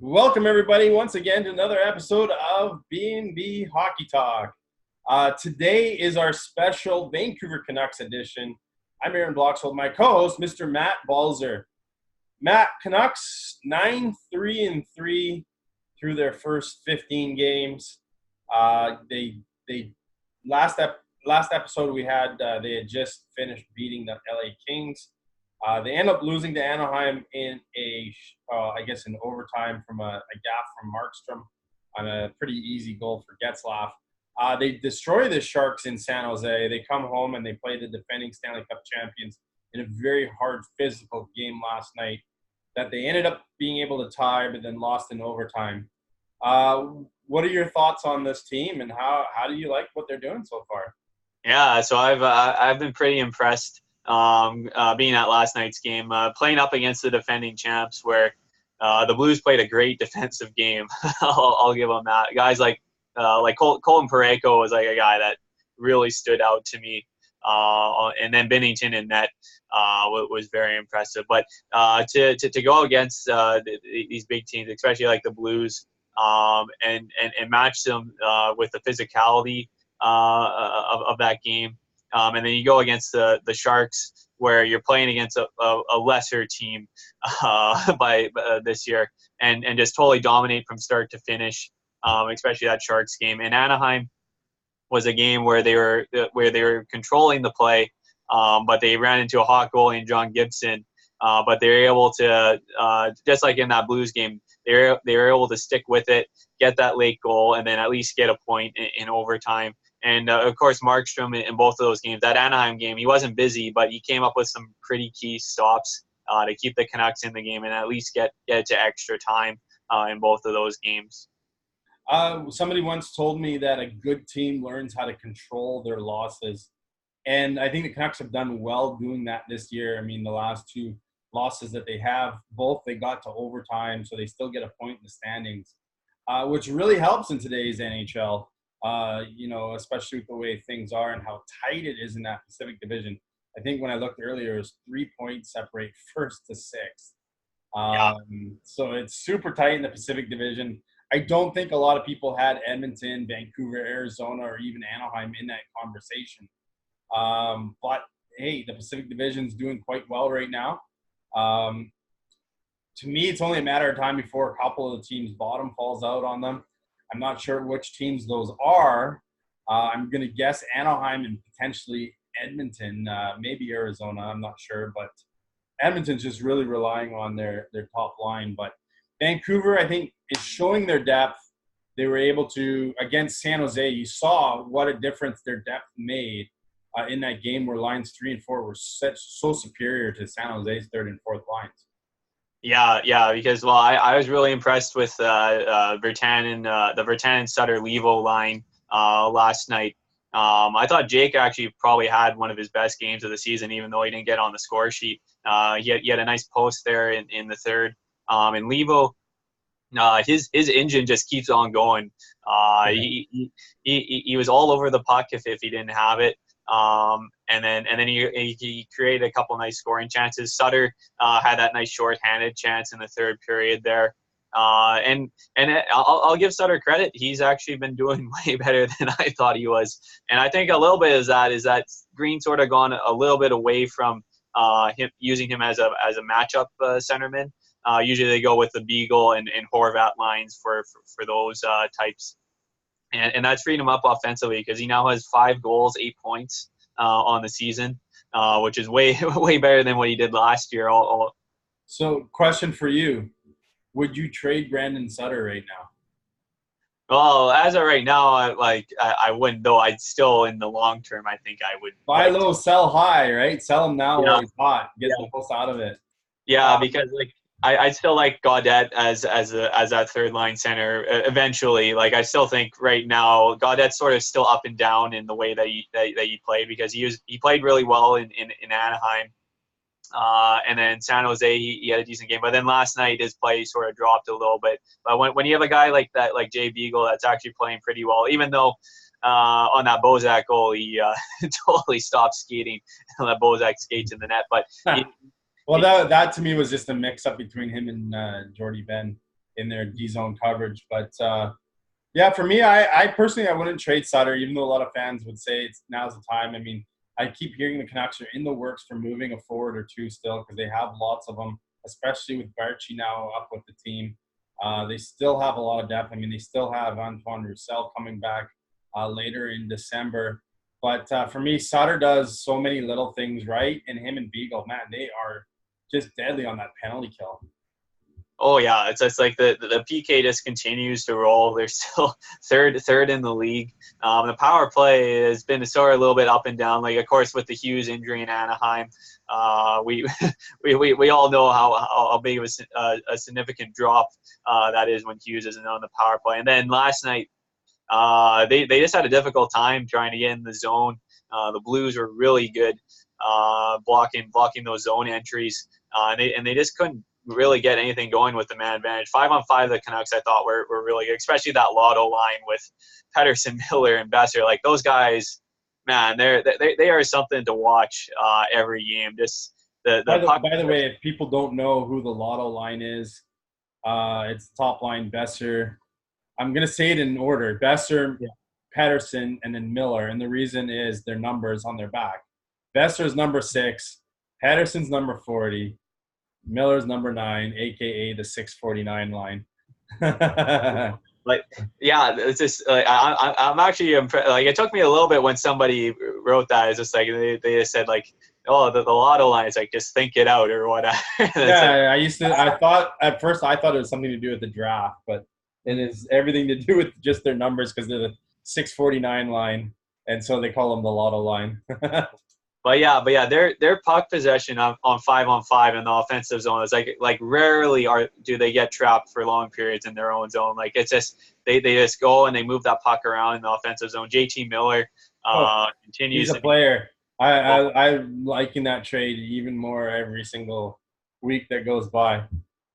Welcome, everybody, once again to another episode of B&B Hockey Talk. Today is our special Vancouver Canucks edition. I'm Aaron Bloxfield, my co-host, Mr. Matt Balzer. Matt, Canucks 9-3-3 through their first 15 games. They last episode we had they had just finished beating the LA Kings. They end up losing to Anaheim in an overtime from a gaffe from Markstrom on a pretty easy goal for Getzlaf. They destroy the Sharks in San Jose. They come home and they play the defending Stanley Cup champions in a very hard physical game last night that they ended up being able to tie but then lost in overtime. What are your thoughts on this team and how do you like what they're doing so far? Yeah, so I've been pretty impressed being at last night's game, playing up against the defending champs, where the Blues played a great defensive game. I'll give them that. Guys like Colton Parayko was like a guy that really stood out to me, and then Binnington in net was very impressive. But to go against these big teams, especially like the Blues, and match them with the physicality of that game. And then you go against the Sharks, where you're playing against a lesser team by this year, and just totally dominate from start to finish, especially that Sharks game. And Anaheim was a game where they were controlling the play, but they ran into a hot goalie in John Gibson. But they were able to, just like in that Blues game, they were able to stick with it, get that late goal, and then at least get a point in overtime. And, of course, Markstrom in both of those games. That Anaheim game, he wasn't busy, but he came up with some pretty key stops to keep the Canucks in the game and at least get to extra time in both of those games. Somebody once told me that a good team learns how to control their losses. And I think the Canucks have done well doing that this year. I mean, the last two losses that they have, both they got to overtime, so they still get a point in the standings, which really helps in today's NHL. Especially with the way things are and how tight it is in that Pacific Division. I think when I looked earlier, it was 3 points separate first to sixth. So it's super tight in the Pacific Division. I don't think a lot of people had Edmonton, Vancouver, Arizona, or even Anaheim in that conversation. But, hey, the Pacific Division's doing quite well right now. To me, it's only a matter of time before a couple of the teams' bottom falls out on them. I'm not sure which teams those are. I'm going to guess Anaheim and potentially Edmonton, maybe Arizona. I'm not sure, but Edmonton's just really relying on their top line. But Vancouver, I think, is showing their depth. They were able to, against San Jose, you saw what a difference their depth made in that game where lines 3 and 4 were so superior to San Jose's third and fourth lines. Yeah, because I was really impressed with Virtanen, the Virtanen-Sutter-Levo line last night. I thought Jake actually probably had one of his best games of the season, even though he didn't get on the score sheet. He had a nice post there in the third. And Levo, his engine just keeps on going. He was all over the puck if he didn't have it. And then he created a couple nice scoring chances. Sutter had that nice short-handed chance in the third period there. And I'll give Sutter credit. He's actually been doing way better than I thought he was. And I think a little bit is that Green sort of gone a little bit away from him using him as a matchup centerman. Usually they go with the Beagle and Horvat lines for those types. And that's freed him up offensively because he now has 5 goals, 8 points on the season, which is way better than what he did last year. So, question for you: would you trade Brandon Sutter right now? Well, as of right now, I wouldn't. Though I'd still, in the long term, I think I would. Buy low, sell high, right? Sell him now while he's hot. Get the most out of it. Yeah, because I still like Gaudette as that third line center eventually. Like I still think right now Gaudette's sort of still up and down in the way that he played, because he played really well in Anaheim, and then San Jose he had a decent game, but then last night his play sort of dropped a little bit. But when you have a guy like that, like Jay Beagle, that's actually playing pretty well, even though on that Bozak goal he totally stopped skating and let Bozak skate in the net, but. Well, that to me was just a mix-up between him and Jordy Ben. in their D-zone coverage. But yeah, for me, I personally I wouldn't trade Sutter, even though a lot of fans would say now's the time. I mean, I keep hearing the Canucks are in the works for moving a forward or two still because they have lots of them, especially with Barchi now up with the team. They still have a lot of depth. I mean, they still have Antoine Roussel coming back later in December. But for me, Sutter does so many little things right, and him and Beagle, man, they are just deadly on that penalty kill. Oh yeah, it's just like the PK just continues to roll. They're still third in the league. The power play has been sort of a little bit up and down. Like of course with the Hughes injury in Anaheim, we we all know how big of a significant drop that is when Hughes isn't on the power play. And then last night, they just had a difficult time trying to get in the zone. The Blues were really good blocking those zone entries, and they just couldn't really get anything going with the man advantage. 5-on-5, the Canucks I thought were really good, especially that Lotto line with Pettersson, Miller, and Besser. Like those guys, man, they are something to watch every game. Just By the puck. the way, if people don't know who the Lotto line is, it's top line Besser. I'm gonna say it in order: Besser, Yeah. Pettersson, and then Miller. And the reason is their numbers on their back. Besser's number 6, Pettersson's number 40, Miller's number 9, aka the 649 line. Like, yeah, it's just like I'm actually impressed. Like, it took me a little bit when somebody wrote that. It's just like they just said like, oh, the Lotto line is like just think it out or whatever. Yeah, I thought at first it was something to do with the draft, but it is everything to do with just their numbers because they're the 649 line, and so they call them the Lotto line. But yeah, their puck possession on 5-on-5 in the offensive zone is like rarely do they get trapped for long periods in their own zone. Like it's just they just go and they move that puck around in the offensive zone. JT Miller continues. He's a player. I'm liking that trade even more every single week that goes by.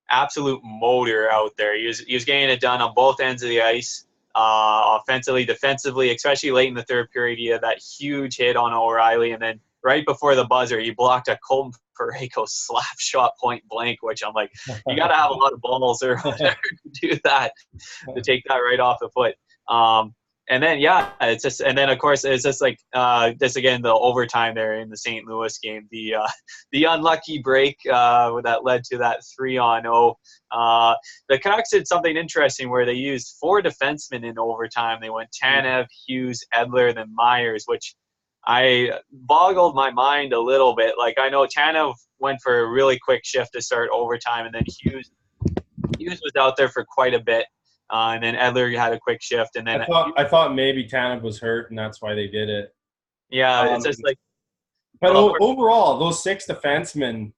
Absolute motor out there. He was getting it done on both ends of the ice, offensively, defensively, especially late in the third period. He had that huge hit on O'Reilly, and then right before the buzzer, he blocked a Colton Parayko slap shot point blank, which I'm like, you got to have a lot of balls or whatever to do that, to take that right off the foot. And then, yeah, it's just, and then of course it's just like this again, the overtime there in the St. Louis game, the unlucky break that led to that 3-on-0. The Canucks did something interesting where they used 4 defensemen in overtime. They went Tanev, Hughes, Edler, then Myers, which I boggled my mind a little bit. Like I know Tanev went for a really quick shift to start overtime, and then Hughes was out there for quite a bit. And then Edler had a quick shift, and then I thought maybe Tanev was hurt, and that's why they did it. Yeah, it's just like. But overall, those 6 defensemen,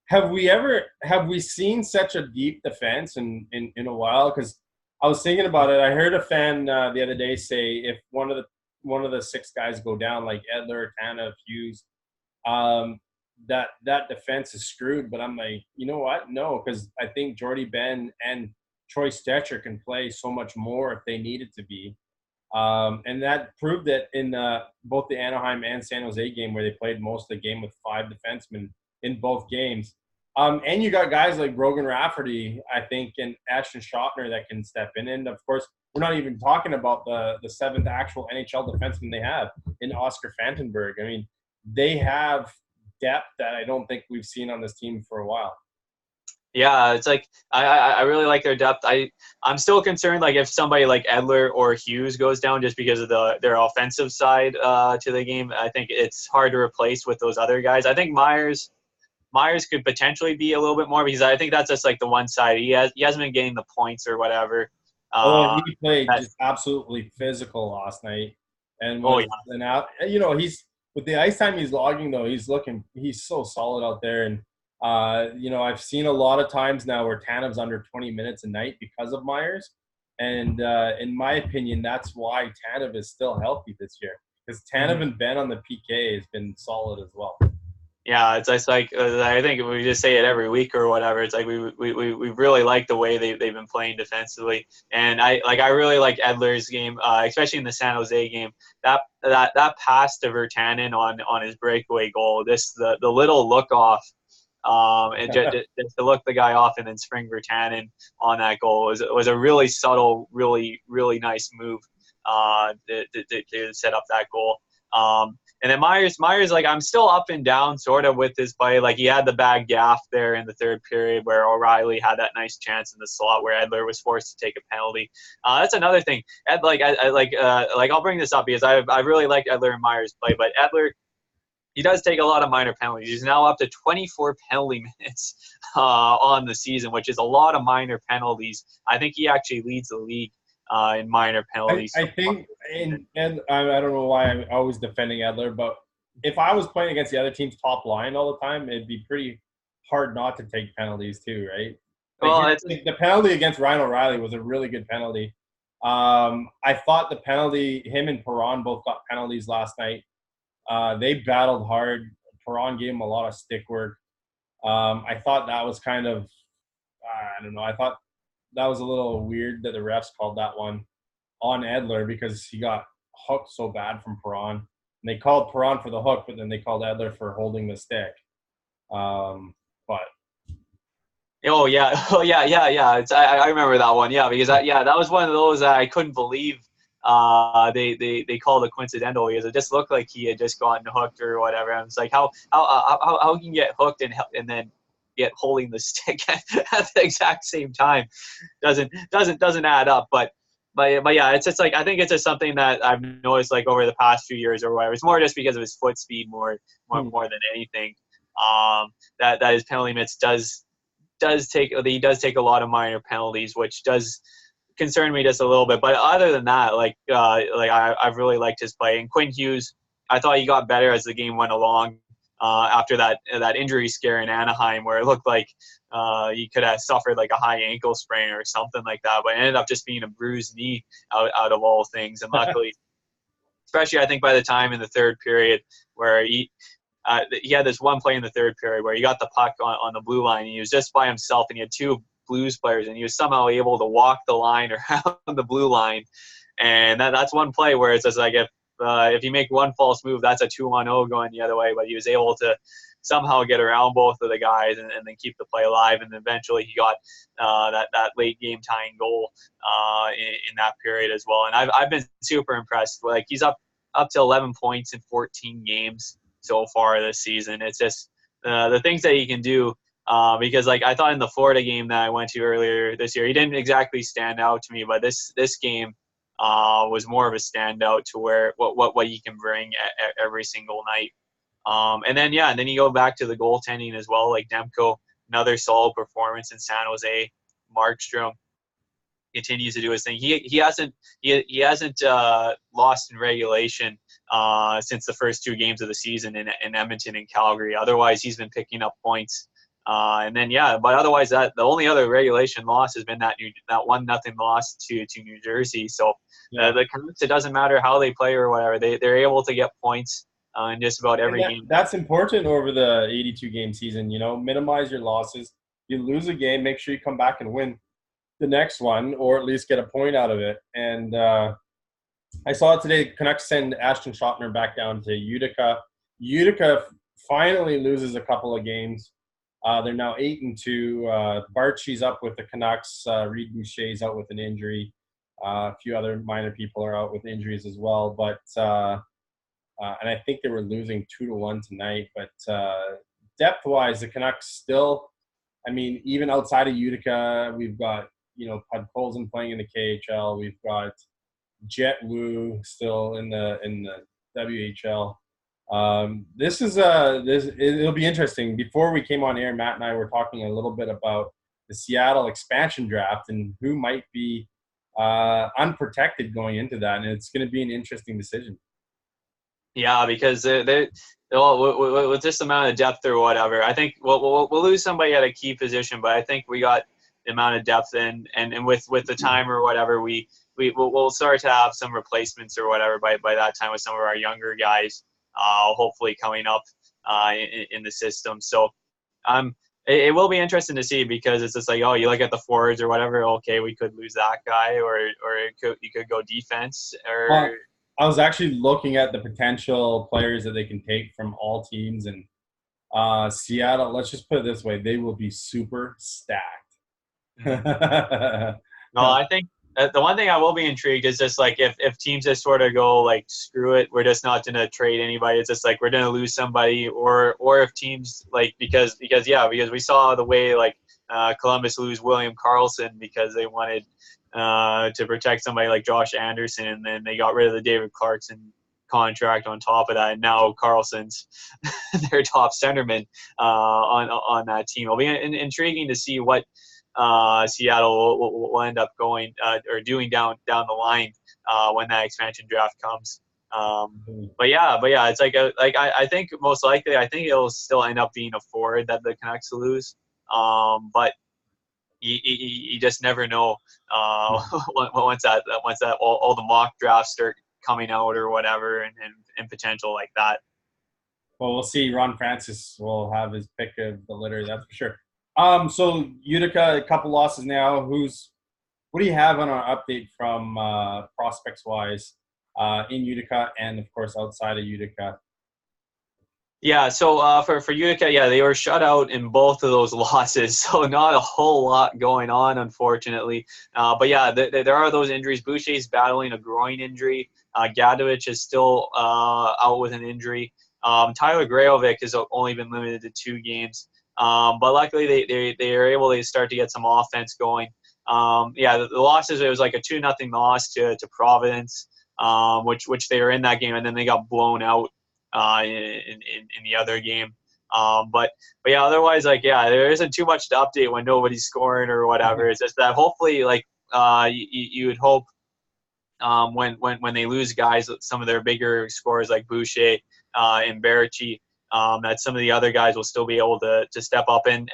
have we seen such a deep defense in a while? Because I was thinking about it. I heard a fan the other day say if one of the 6 guys go down, like Edler, Tanev, Hughes, that defense is screwed. But I'm like, you know what? No, because I think Jordy Ben and Troy Stetcher can play so much more if they needed to be. And that proved it in both the Anaheim and San Jose game where they played most of the game with 5 defensemen in both games. And you got guys like Brogan Rafferty, I think, and Ashton Schottner that can step in. And, of course, we're not even talking about the 7th actual NHL defenseman they have in Oscar Fantenberg. I mean, they have depth that I don't think we've seen on this team for a while. Yeah, it's like I really like their depth. I'm still concerned like if somebody like Edler or Hughes goes down just because of their offensive side to the game. I think it's hard to replace with those other guys. I think Myers could potentially be a little bit more because I think that's just like the one side. He hasn't been getting the points or whatever. He played just absolutely physical last night, and he's with the ice time he's logging though. He's so solid out there, and I've seen a lot of times now where Tanev's under 20 minutes a night because of Myers, and in my opinion, that's why Tanev is still healthy this year because Tanev and Ben on the PK has been solid as well. Yeah, it's like I think we just say it every week or whatever. It's like we really like the way they've been playing defensively, and I really like Edler's game, especially in the San Jose game. That pass to Virtanen on his breakaway goal, the little look off And just to look the guy off and then spring Vertanen on that goal was a really subtle, really, really nice move to set up that goal. And then Myers, like, I'm still up and down sort of with his play. Like, he had the bad gaff there in the third period where O'Reilly had that nice chance in the slot where Edler was forced to take a penalty. That's another thing. I'll bring this up because I really like Edler and Myers' play, but Edler, he does take a lot of minor penalties. He's now up to 24 penalty minutes on the season, which is a lot of minor penalties. I think he actually leads the league in minor penalties. I think, and I don't know why I'm always defending Edler, but if I was playing against the other team's top line all the time, it'd be pretty hard not to take penalties too, right? The penalty against Ryan O'Reilly was a really good penalty. I thought the penalty, him and Perron both got penalties last night. They battled hard. Perron gave him a lot of stick work. I thought that was kind of, I don't know, I thought that was a little weird that the refs called that one on Edler because he got hooked so bad from Perron. And they called Perron for the hook, but then they called Edler for holding the stick. But oh yeah. I remember that one. Yeah, because that was one of those that I couldn't believe. They called it coincidental because it just looked like he had just gotten hooked or whatever. And it's like how can you get hooked and then get holding the stick at the exact same time doesn't add up. But yeah, it's just like I think it's just something that I've noticed like over the past few years or whatever. It's more just because of his foot speed more than anything. That his penalty minutes he does take a lot of minor penalties, which does concern me just a little bit. But other than that, I've really liked his play. And Quinn Hughes, I thought he got better as the game went along. After that injury scare in Anaheim, where it looked like he could have suffered like a high ankle sprain or something like that, but it ended up just being a bruised knee out of all things. And luckily, especially I think by the time in the third period where he had this one play in the third period where he got the puck on the blue line and he was just by himself and he had two Blues players and he was somehow able to walk the line around the blue line. And that's one play where it's just like if you make one false move, that's a 2-1-0 going the other way. But he was able to somehow get around both of the guys and then keep the play alive. And eventually he got that late game tying goal in that period as well. And I've been super impressed. Like he's up to 11 points in 14 games so far this season. It's just the things that he can do. Because like I thought in the Florida game that I went to earlier this year, he didn't exactly stand out to me, but this game was more of a standout to where what he can bring every single night. And then you go back to the goaltending as well. Like Demko, another solid performance in San Jose. Markstrom continues to do his thing. He hasn't lost in regulation since the first two games of the season in Edmonton and Calgary. Otherwise, he's been picking up points. But otherwise, the only other regulation loss has been that 1-0 loss to New Jersey. So the Canucks, it doesn't matter how they play or whatever, they're able to get points in just about every game. That's important over the 82 game season. Minimize your losses. You lose a game, make sure you come back and win the next one, or at least get a point out of it. And I saw it today. Canucks send Ashton Schottner back down to Utica. Utica finally loses a couple of games. They're now 8-2. Barchi's up with the Canucks. Reed Boucher's out with an injury. A few other minor people are out with injuries as well. But and I think they were losing 2-1 tonight. But depth-wise, the Canucks still. I mean, even outside of Utica, we've got Podkolzin playing in the KHL. We've got Jet Wu still in the WHL. It'll be interesting. Before we came on air, Matt and I were talking a little bit about the Seattle expansion draft and who might be unprotected going into that, and it's going to be an interesting decision. Yeah, because with this amount of depth or whatever, I think we'll lose somebody at a key position, but I think we got the amount of depth and with the time or whatever, we'll start to have some replacements or whatever by that time with some of our younger guys. Hopefully coming up in the system. So it will be interesting to see because it's just like, oh, you look at the forwards or whatever, okay, we could lose that guy or you could go defense. I was actually looking at the potential players that they can take from all teams, and Seattle, let's just put it this way, they will be super stacked. Mm. No, I think the one thing I will be intrigued is just like if teams just sort of go like screw it, we're just not going to trade anybody. It's just like we're going to lose somebody, or if teams like because we saw the way like Columbus lose William Karlsson because they wanted to protect somebody like Josh Anderson, and then they got rid of the David Clarkson contract on top of that, and now Carlson's their top centerman on that team. It'll be intriguing to see what Seattle will end up going or doing down the line when that expansion draft comes. But yeah, it's like I think most likely I think it'll still end up being a forward that the Canucks lose. But you just never know once that all the mock drafts start coming out or whatever and potential like that. Well, we'll see. Ron Francis will have his pick of the litter, that's for sure. So Utica, a couple losses now. What do you have on our update from prospects wise in Utica and of course outside of Utica? Yeah, so for Utica, yeah, they were shut out in both of those losses, so not a whole lot going on, unfortunately. But yeah, there are those injuries. Boucher's battling a groin injury. Gadovich is still out with an injury. Tyler Grajovic has only been limited to 2 games. But luckily, they are able to start to get some offense going. Yeah, the losses, it was like a 2-0 loss to Providence, which they were in that game, and then they got blown out in the other game. But yeah, otherwise, like, yeah, there isn't too much to update when nobody's scoring or whatever. It's just that hopefully, like, you would hope when they lose guys, some of their bigger scorers like Boucher and Barici, that some of the other guys will still be able to step up, and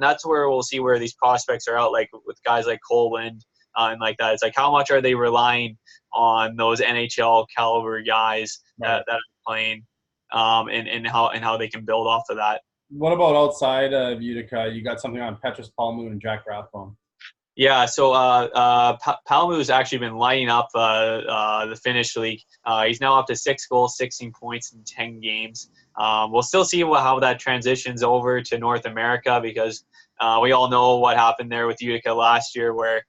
that's where we'll see where these prospects are out, like with guys like Cole Lind and like that. It's like how much are they relying on those NHL caliber guys that are playing, and how they can build off of that. What about outside of Utica? You got something on Petrus Palmu and Jack Rathbone. Yeah, so Palmu's actually been lighting up the Finnish league. He's now up to 6 goals, 16 points in 10 games. We'll still see how that transitions over to North America, because we all know what happened there with Utica last year, where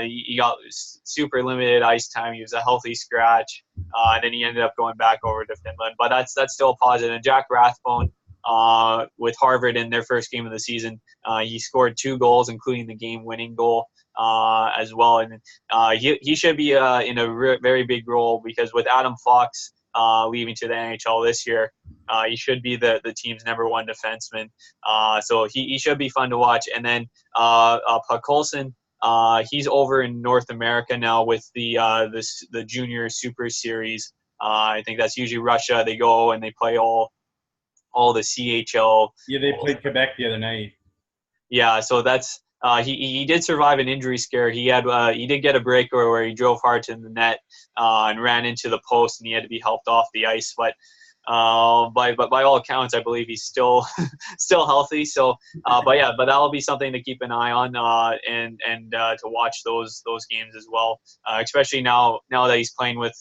he got super limited ice time. He was a healthy scratch, and then he ended up going back over to Finland. But that's still positive. And Jack Rathbone, with Harvard in their first game of the season, he scored 2 goals, including the game-winning goal as well. And he should be in a very big role, because with Adam Fox leaving to the NHL this year, he should be the team's #1 defenseman. So he should be fun to watch. And then Puck Colson, he's over in North America now with the Junior Super Series. I think that's usually Russia. They go and they play all the CHL. Yeah, they played Quebec the other night. Yeah, so that's he did survive an injury scare. He did get a break where he drove hard to the net and ran into the post, and he had to be helped off the ice. But by all accounts, I believe he's still healthy. So, but that'll be something to keep an eye on and to watch those games as well, especially now that he's playing with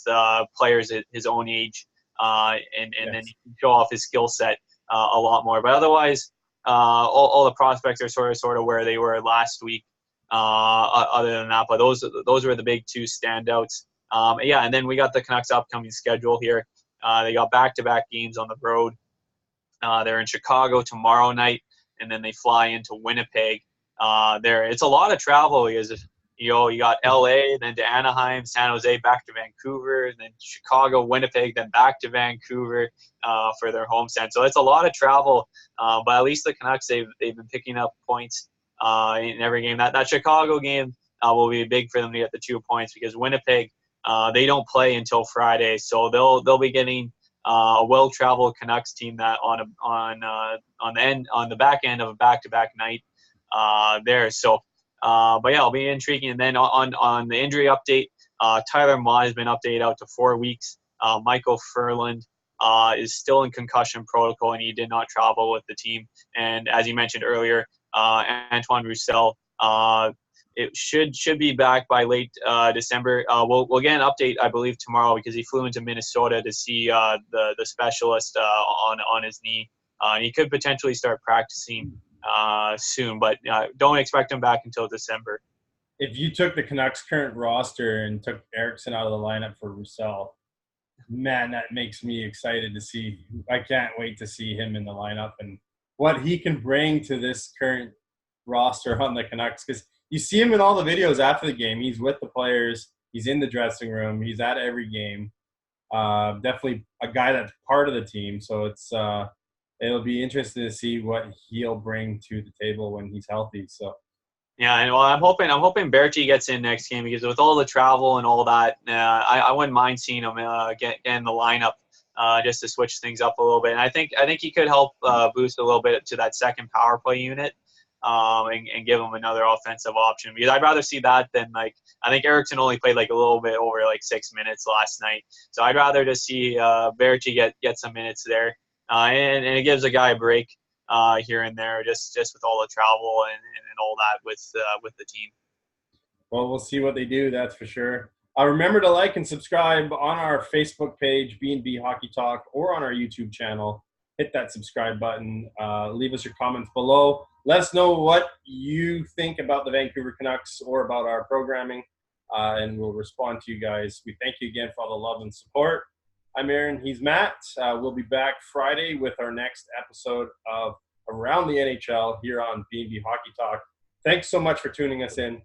players at his own age, and Yes. then he can show off his skill set a lot more. But otherwise, all the prospects are sort of where they were last week. Other than that, but those were the big 2 standouts. Yeah, and then we got the Canucks' upcoming schedule here. They got back-to-back games on the road. They're in Chicago tomorrow night, and then they fly into Winnipeg. It's a lot of travel, because you got LA, then to Anaheim, San Jose, back to Vancouver, then Chicago, Winnipeg, then back to Vancouver for their homestand. So it's a lot of travel, but at least the Canucks, they've been picking up points in every game. That Chicago game will be big for them to get the 2 points, because Winnipeg, they don't play until Friday, so they'll be getting a well-traveled Canucks team that on the back end of a back-to-back night there. So, but yeah, it'll be intriguing. And then on the injury update, Tyler Mott has been updated out to 4 weeks. Michael Furland is still in concussion protocol, and he did not travel with the team. And as you mentioned earlier, Antoine Roussel, it should be back by late December. We'll get an update, I believe, tomorrow, because he flew into Minnesota to see the specialist on his knee. And he could potentially start practicing soon, but don't expect him back until December. If you took the Canucks' current roster and took Eriksson out of the lineup for Roussel, man, that makes me excited to see. I can't wait to see him in the lineup and what he can bring to this current roster on the Canucks. Because you see him in all the videos after the game. He's with the players. He's in the dressing room. He's at every game. Definitely a guy that's part of the team. So it'll be interesting to see what he'll bring to the table when he's healthy. So. Yeah, and well, I'm hoping Berti gets in next game, because with all the travel and all that, I wouldn't mind seeing him get in the lineup just to switch things up a little bit. And I think he could help boost a little bit to that second power play unit, and give him another offensive option, because I'd rather see that than, like, I think Eriksson only played like a little bit over like 6 minutes last night, so I'd rather just see Berti get some minutes there, and it gives a guy a break here and there, just with all the travel and all that with the team. Well, we'll see what they do, that's for sure. Remember to like and subscribe on our Facebook page, B&B Hockey Talk, or on our YouTube channel. Hit that subscribe button. Leave us your comments below. Let us know what you think about the Vancouver Canucks or about our programming, and we'll respond to you guys. We thank you again for all the love and support. I'm Aaron. He's Matt. We'll be back Friday with our next episode of Around the NHL here on B&B Hockey Talk. Thanks so much for tuning us in,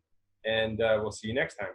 and we'll see you next time.